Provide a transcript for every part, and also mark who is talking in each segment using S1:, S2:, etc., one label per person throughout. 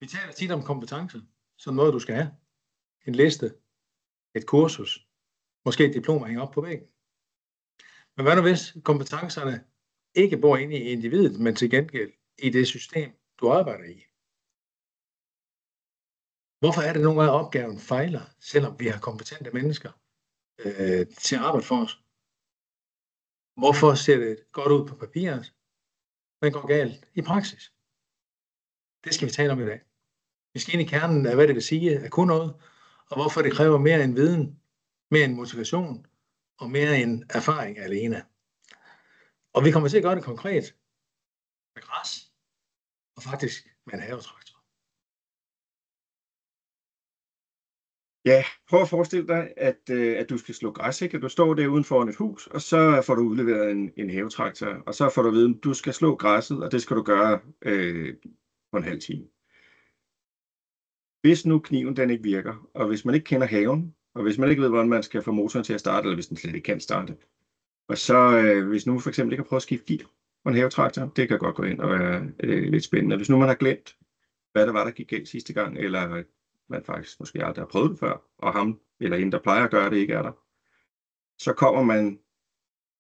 S1: Vi taler tit om kompetencer, som noget, du skal have. En liste, et kursus, måske et diplom at hænge op på væggen. Men hvad nu hvis kompetencerne ikke bor inde i individet, men til gengæld i det system, du arbejder i? Hvorfor er det nogle gange, at opgaven fejler, selvom vi har kompetente mennesker til at arbejde for os? Hvorfor ser det godt ud på papiret, men går galt i praksis? Det skal vi tale om i dag. Vi skal ind i kernen af, hvad det vil sige at kunne noget, og hvorfor det kræver mere end viden, mere end motivation og mere end erfaring alene. Og vi kommer til at gøre det konkret med græs og faktisk med en havetraktor.
S2: Ja, prøv at forestille dig, at du skal slå græs, ikke? Du står der uden foran et hus, og så får du udleveret en havetraktor, og så får du at vide, at du skal slå græsset, og det skal du gøre på en halv time. Hvis nu kniven den ikke virker, og hvis man ikke kender haven, og hvis man ikke ved, hvordan man skal få motoren til at starte, eller hvis den slet ikke kan starte, og så hvis nu for eksempel ikke har prøvet at skifte gear på en havetraktor, det kan godt gå ind og være lidt spændende. Hvis nu man har glemt, hvad der var, der gik galt sidste gang, eller man faktisk måske aldrig har prøvet det før, og ham eller hende, der plejer at gøre det, ikke er der, så kommer man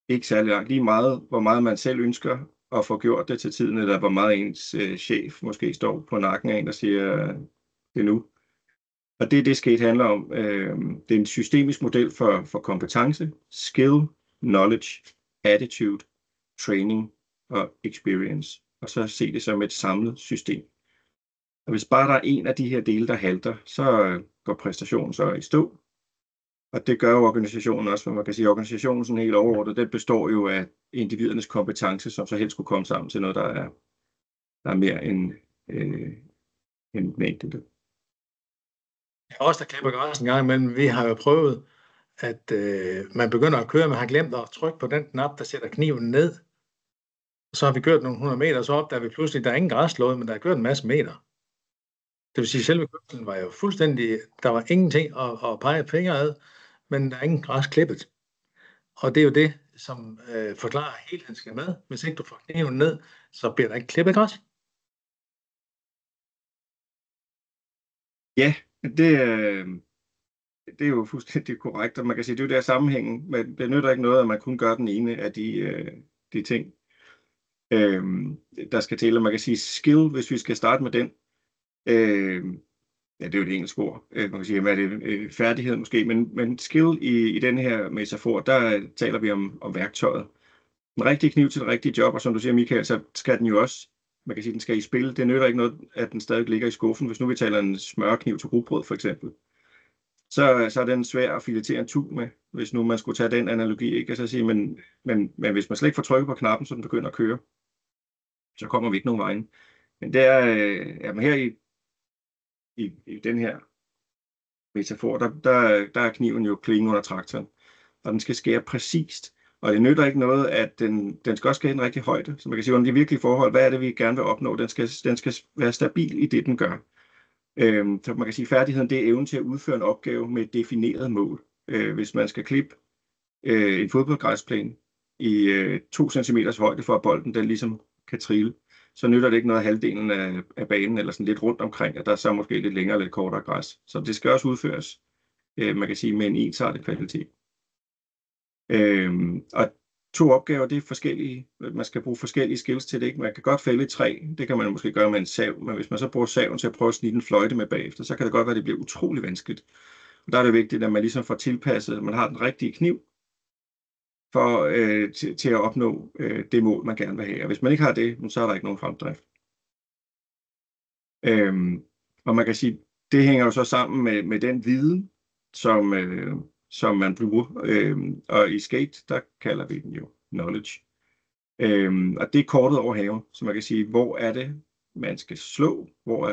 S2: ikke særlig langt. Lige meget, hvor meget man selv ønsker at få gjort det til tiden, eller hvor meget ens chef måske står på nakken af en, der siger, det nu. Og det er det, skate handler om. Det er en systemisk model for kompetence, skill, knowledge, attitude, training og experience. Og så se det som et samlet system. Og hvis bare der er en af de her dele, der halter, så går præstationen så i stå. Og det gør jo organisationen også, for man kan sige, at organisationen sådan helt overordnet, den består jo af individernes kompetence, som så helst skulle komme sammen til noget, der er mere end den enkelte.
S1: Os, der klipper græs en gang imellem, vi har jo prøvet, at man begynder at køre, man har glemt at trykke på den knap, der sætter kniven ned. Så har vi kørt nogle 100 meter, og så opdager vi pludselig, at der er ingen græslåde, men der er kørt en masse meter. Det vil sige, at selve kørslen var jo fuldstændig, der var ingenting at pege fingre ad, men der er ingen græs klippet. Og det er jo det, som forklarer helt, han skal med. Hvis ikke du får kniven ned, så bliver der ikke klippet græs.
S2: Ja, det er jo fuldstændig korrekt, og man kan sige, det er jo der sammenhængen, men det nytter ikke noget, at man kun gør den ene af de ting, der skal til. Og man kan sige skill, hvis vi skal starte med den, ja, det er jo et engelsk ord, man kan sige, at det er færdighed måske, men skill i den her metafor, der taler vi om værktøjet. En rigtig kniv til et rigtigt job, og som du siger, Michael, så skal den jo også, man kan sige, den skal i spil. Det nytter ikke noget, at den stadig ligger i skuffen. Hvis nu vi taler en smørkniv til rugbrød for eksempel, så er den svær at filetere en tub med, hvis nu man skulle tage den analogi, ikke? Altså sige, men hvis man slet ikke får trykket på knappen, så den begynder at køre, så kommer vi ikke nogen vejen. Men det er her i den her metafor, der er kniven jo klingen under traktoren, og den skal skære præcist. Og det nytter ikke noget, at den skal også skære en rigtig højde. Så man kan sige, om de virkelige forhold, hvad er det, vi gerne vil opnå? Den skal være stabil i det, den gør. Så man kan sige, at færdigheden, det er evnen til at udføre en opgave med et defineret mål. Hvis man skal klippe en fodboldgræsplæne i 2 cm højde for, at bolden den ligesom kan trille, så nytter det ikke noget af halvdelen af banen, eller sådan lidt rundt omkring, at der er så måske lidt længere, lidt kortere græs. Så det skal også udføres, man kan sige, med en ensartet kvalitet. Og 2 opgaver, det er forskellige. Man skal bruge forskellige skills til det, ikke? Man kan godt fælde et træ, det kan man måske gøre med en sav, men hvis man så bruger saven til at prøve at snitte en fløjte med bagefter, så kan det godt være, at det bliver utrolig vanskeligt. Og der er det vigtigt, at man ligesom får tilpasset, at man har den rigtige kniv for til at opnå det mål, man gerne vil have. Og hvis man ikke har det, så er der ikke nogen fremdrift. Og man kan sige, det hænger jo så sammen med den viden, som man bruger. Og i skate, der kalder vi den jo knowledge. Og det er kortet over haven, så man kan sige, hvor er det, man skal slå,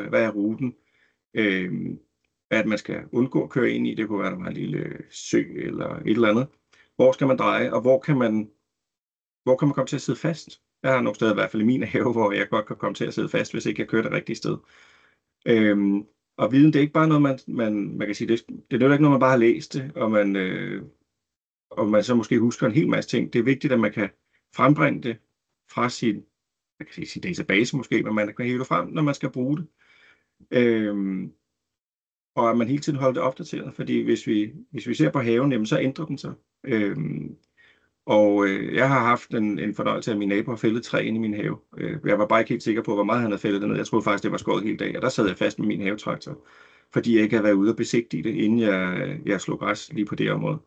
S2: hvad er ruten, hvad man skal undgå at køre ind i, det kunne være, der var en lille sø eller et eller andet. Hvor skal man dreje, og hvor kan man komme til at sidde fast? Jeg har nogle steder, i hvert fald i min have, hvor jeg godt kan komme til at sidde fast, hvis ikke jeg kører det rigtige sted. Og viden, det er ikke bare noget, man kan sige, det nytter ikke noget, man bare har læst det, og man så måske husker en hel masse ting. Det er vigtigt, at man kan frembringe det fra sin database måske, men man kan hæve det frem, når man skal bruge det. Og at man hele tiden holder det opdateret, fordi hvis vi ser på haven, jamen, så ændrer den sig. Jeg har haft en fornøjelse af, at min nabo har fældet træ ind i min have. Jeg var bare ikke helt sikker på, hvor meget han havde fældet det ned. Jeg troede faktisk, det var skåret hele dag, og der sad jeg fast med min havetraktor, fordi jeg ikke havde været ude og besigtige det, inden jeg slog græs lige på det område.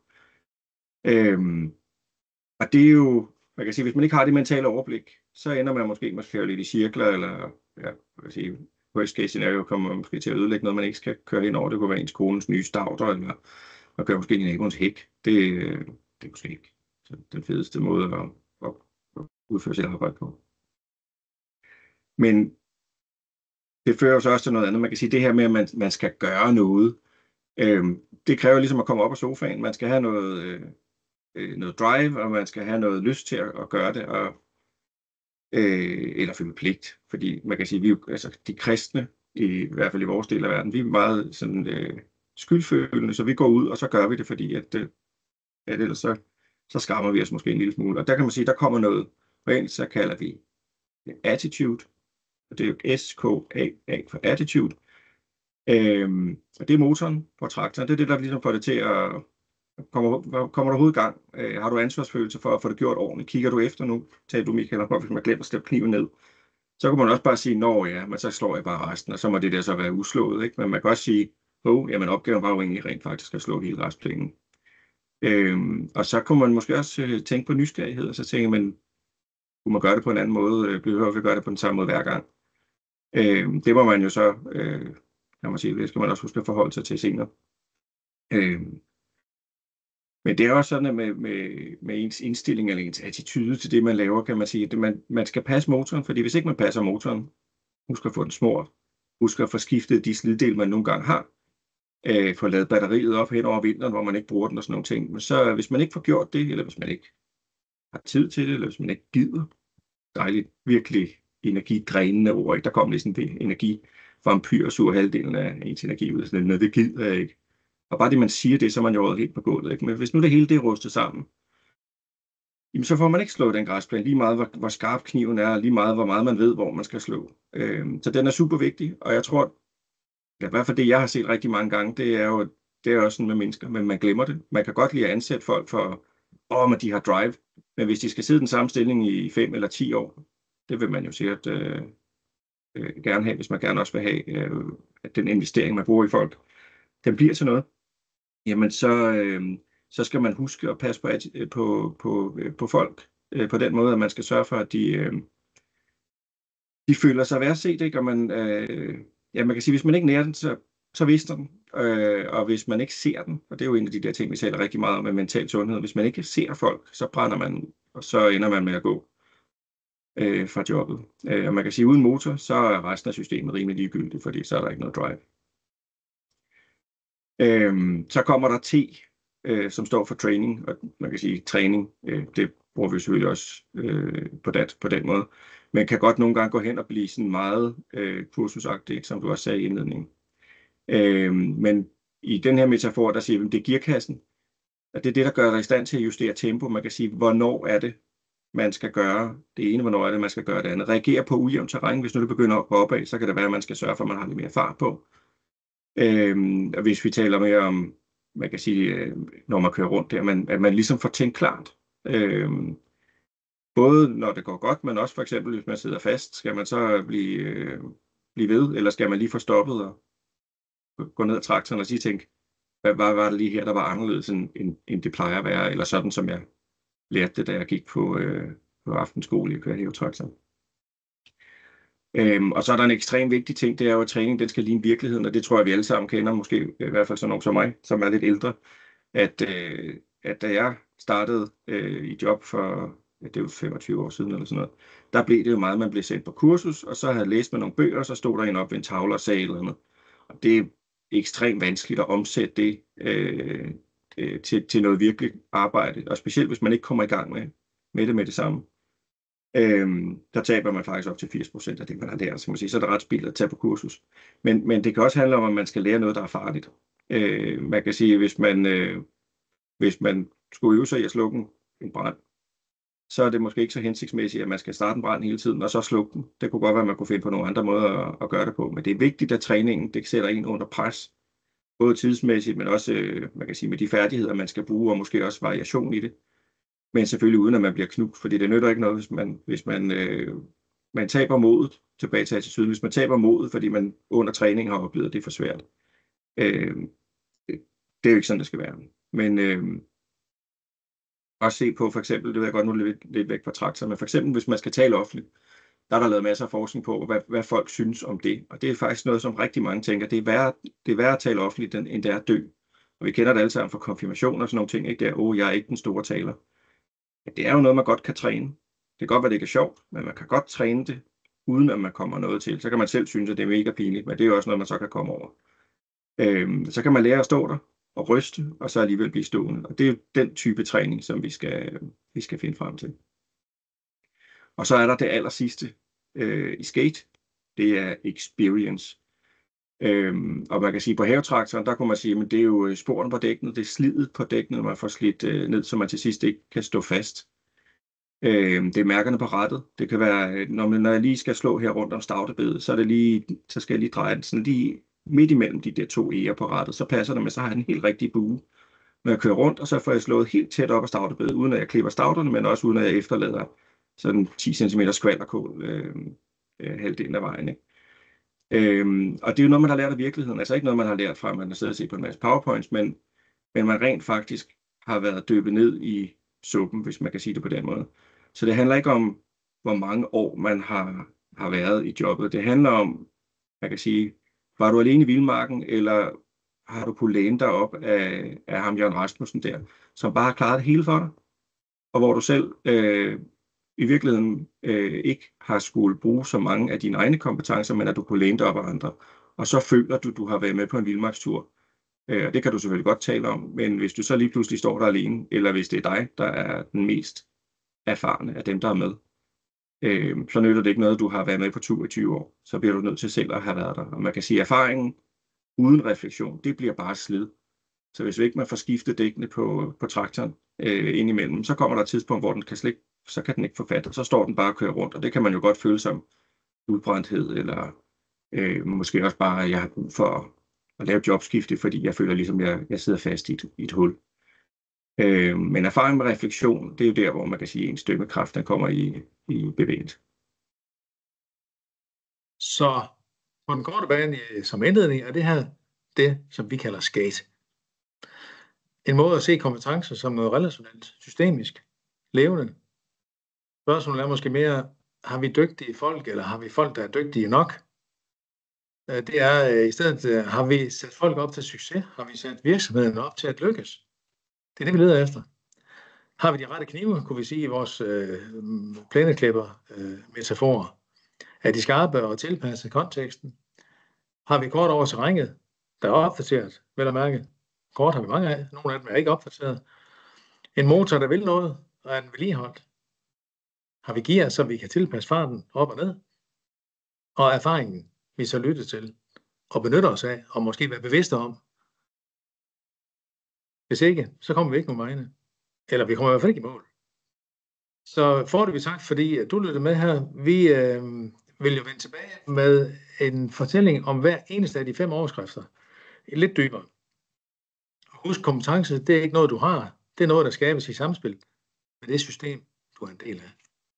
S2: Og det er jo, man kan sige, hvis man ikke har det mentale overblik, så ender man måske med at køre lidt i cirkler, eller ja, man kan sige, worst case scenario kommer man måske til at ødelægge noget, man ikke skal køre ind over. Det kunne være ens kones nye stauder, eller man kører måske i naboens hæk. Det er måske ikke den fedeste måde at udføre sit arbejde på. Men det fører så også til noget andet. Man kan sige, det her med, at man skal gøre noget, det kræver ligesom at komme op af sofaen. Man skal have noget drive, og man skal have noget lyst til at gøre det, eller føle pligt. Fordi man kan sige, altså de kristne, i hvert fald i vores del af verden, vi er meget sådan, skyldfølende, så vi går ud, og så gør vi det, fordi at ellers så skammer vi os måske en lille smule. Og der kan man sige, der kommer noget, på engelsk så kalder vi attitude, og det er jo S-K-A-A for attitude. Og det er motoren på traktoren, det er det, der ligesom får det til at kommer der overhovedet i gang. Har du ansvarsfølelse for at få det gjort ordentligt? Kigger du efter nu? Tager du, Michael, op, hvis man glemmer at slippe kniven ned? Så kan man også bare sige, nå ja, men så slår jeg bare resten, og så må det der så være uslået, ikke? Men man kan også sige, jamen opgaven var jo egentlig rent faktisk at slå hele restplænen. Og så kunne man måske også tænke på nysgerrighed, og så tænke man, kunne man gøre det på en anden måde? Behøver vi gøre det på den samme måde hver gang? Det må man jo så, kan man sige, det skal man også huske at forholde sig til senere. Men det er også sådan, at med ens indstilling eller ens attitude til det, man laver, kan man sige, at man skal passe motoren, fordi hvis ikke man passer motoren, husk at få den smurt, husk at få skiftet de sliddeler, man nogle gange har, få lavet batteriet op hen over vinteren, hvor man ikke bruger den og sådan nogle ting. Men så hvis man ikke får gjort det, eller hvis man ikke har tid til det, eller hvis man ikke gider, dejligt, virkelig energidrænende ord, ikke? Der kom lige sådan en energivampyr og suger halvdelen af ens energi ud, sådan noget, det gider jeg ikke. Og bare det, man siger det, så er man jo helt på gulvet, ikke? Men hvis nu det hele det er rustet sammen, jamen så får man ikke slået den græsplæne, lige meget hvor skarp kniven er, lige meget hvor meget man ved, hvor man skal slå. Så den er super vigtig, og jeg tror, ja, i hvert fald det, jeg har set rigtig mange gange, det er også sådan med mennesker, men man glemmer det. Man kan godt lide at ansætte folk for, men de har drive, men hvis de skal sidde i den samme stilling i 5 eller 10 år, det vil man jo sikkert gerne have, hvis man gerne også vil have, at den investering, man bruger i folk, den bliver til noget. Jamen så skal man huske at passe på folk på den måde, at man skal sørge for, at de føler sig værdset, ikke? Og man kan sige, hvis man ikke nærer den, så vister den. Og hvis man ikke ser den, og det er jo en af de der ting, vi taler rigtig meget om med mental sundhed, hvis man ikke ser folk, så brænder man, og så ender man med at gå fra jobbet. Og man kan sige, uden motor, så er resten af systemet rimelig ligegyldigt, fordi så er der ikke noget drive. Så kommer der T, som står for training, og man kan sige træning, det bruger vi selvfølgelig også på den måde, men kan godt nogle gange gå hen og blive sådan meget kursusagtigt, som du også sagde i indledningen. Men i den her metafor, der siger vi, det er gearkassen, og det er det, der gør dig i stand til at justere tempo. Man kan sige, hvornår er det, man skal gøre det ene, hvornår er det, man skal gøre det andet. Reagere på ujævnt terræn. Hvis nu det begynder at gå opad, så kan det være, at man skal sørge for, at man har lidt mere fart på. Og hvis vi taler mere om, man kan sige, når man kører rundt der, at man ligesom får tænkt klart. Både når det går godt, men også for eksempel, hvis man sidder fast, skal man så blive ved, eller skal man lige få stoppet og gå ned ad traktoren og sige, tænke, hvad var det lige her, der var anderledes, end det plejer at være, eller sådan, som jeg lærte det, da jeg gik på aftenskole i kørehavetraktoren. Og så er der en ekstremt vigtig ting, det er jo, at træning, den skal ligne virkeligheden, og det tror jeg, vi alle sammen kender, måske i hvert fald sådan nogen som mig, som er lidt ældre, at da jeg startede i job for, det er jo 25 år siden eller sådan noget, der blev det jo meget, man blev sendt på kursus, og så havde jeg læst med nogle bøger, og så stod der en op ved en tavle og sagde eller noget. Og det er ekstremt vanskeligt at omsætte det til noget virkelig arbejde, og specielt hvis man ikke kommer i gang med det samme. Der taber man faktisk op til 80% af det, man har lært, så er det ret spildt at tage på kursus. Men det kan også handle om, at man skal lære noget, der er farligt. Man kan sige, hvis man skulle øve sig i at slukke en brand, så er det måske ikke så hensigtsmæssigt, at man skal starte en brand hele tiden, og så slukke den. Det kunne godt være, at man kunne finde på nogle andre måder at gøre det på. Men det er vigtigt, at træningen det sætter en under pres. Både tidsmæssigt, men også man kan sige, med de færdigheder, man skal bruge, og måske også variation i det. Men selvfølgelig uden, at man bliver knust, fordi det nytter ikke noget, hvis man taber modet, tilbage til attituden. Hvis man taber modet, fordi man under træning har oplevet, at det er for svært. Det er jo ikke sådan, det skal være. Men også se på for eksempel, det vil jeg godt nu lidt væk fra traktor, men for eksempel hvis man skal tale offentligt, der er der lavet masser af forskning på, hvad folk synes om det. Og det er faktisk noget, som rigtig mange tænker, det er værre at tale offentligt, end det er at dø. Og vi kender det alle sammen fra konfirmation og sådan nogle ting, ikke? Det er, jeg er ikke den store taler. Men det er jo noget, man godt kan træne. Det kan godt være, det ikke er sjovt, men man kan godt træne det, uden at man kommer noget til. Så kan man selv synes, at det er mega pinligt, men det er jo også noget, man så kan komme over. Så kan man lære at stå der og ryste, og så alligevel blive stående. Og det er jo den type træning, som vi skal finde frem til. Og så er der det aller sidste i skate. Det er experience. Og man kan sige, på havetraktoren, der kunne man sige, at det er jo sporen på dækkenet, det er slidet på dækkenet, man får slidt ned, så man til sidst ikke kan stå fast. Det er mærkerne på rattet. Det kan være, når jeg lige skal slå her rundt om stavtebedet, så skal jeg lige dreje den sådan lige midt imellem de der to eger på rattet, så passer det med, så har jeg en helt rigtig bue. Når jeg kører rundt, og så får jeg slået helt tæt op af stavtebedet, uden at jeg klipper stavterne, men også uden at jeg efterlader sådan 10 cm skvalderkål halvdelen af vejen. Ikke? Og det er jo noget, man har lært af virkeligheden. Altså ikke noget, man har lært fra, at man har siddet og set på en masse PowerPoints, men man rent faktisk har været dyppet ned i suppen, hvis man kan sige det på den måde. Så det handler ikke om, hvor mange år man har været i jobbet. Det handler om, man kan sige, var du alene i vildmarken, eller har du kunnet læne dig op af ham, Jørgen Rasmussen der, som bare har klaret det hele for dig, og hvor du selv i virkeligheden ikke har skulle bruge så mange af dine egne kompetencer, men at du kunne læne dig op af andre. Og så føler du har været med på en vildmarkstur. Og det kan du selvfølgelig godt tale om, men hvis du så lige pludselig står der alene, eller hvis det er dig, der er den mest erfarne af dem, der er med, så nytter det ikke noget, du har været med på tur i 20 år. Så bliver du nødt til selv at have været der. Og man kan sige, at erfaringen uden refleksion, det bliver bare slid. Så hvis ikke man får skiftet dækkene på traktoren indimellem, så kommer der et tidspunkt, hvor den kan så kan den ikke få fat, og så står den bare og kører rundt. Og det kan man jo godt føle som udbrændthed, eller måske også bare, at jeg har brug for at lave jobskifte, fordi jeg føler ligesom, jeg sidder fast i et hul. Men erfaring med refleksion, det er jo der, hvor man kan sige, at ens dømmekraft den kommer i bevægelse.
S1: Så på den korte bane som indledning er det her det, som vi kalder skate. En måde at se kompetencer som noget relationelt, systemisk, levende. Spørgsmålet er måske mere, har vi dygtige folk, eller har vi folk, der er dygtige nok? Det er i stedet, har vi sat folk op til succes? Har vi sat virksomheden op til at lykkes? Det er det, vi leder efter. Har vi de rette knive, kunne vi sige i vores plæneklipper-metaforer? Er de skarpe og tilpasset konteksten? Har vi kort over terrænet, der er opdateret, vel at mærke? Kort har vi mange af, nogle af dem er ikke opdateret. En motor, der vil noget, og er den vedligeholdt? Har vi gear, så vi kan tilpasse farten op og ned? Og erfaringen, vi så lytter til og benytter os af, og måske være bevidste om. Hvis ikke, så kommer vi ikke nogen vegne. Eller vi kommer i hvert fald ikke i mål. Så foreløbig tak, fordi du lyttede med her. Vi vil jo vende tilbage med en fortælling om hver eneste af de 5 overskrifter. Lidt dybere. Husk, kompetence, det er ikke noget, du har. Det er noget, der skabes i samspil med det system, du er en del af.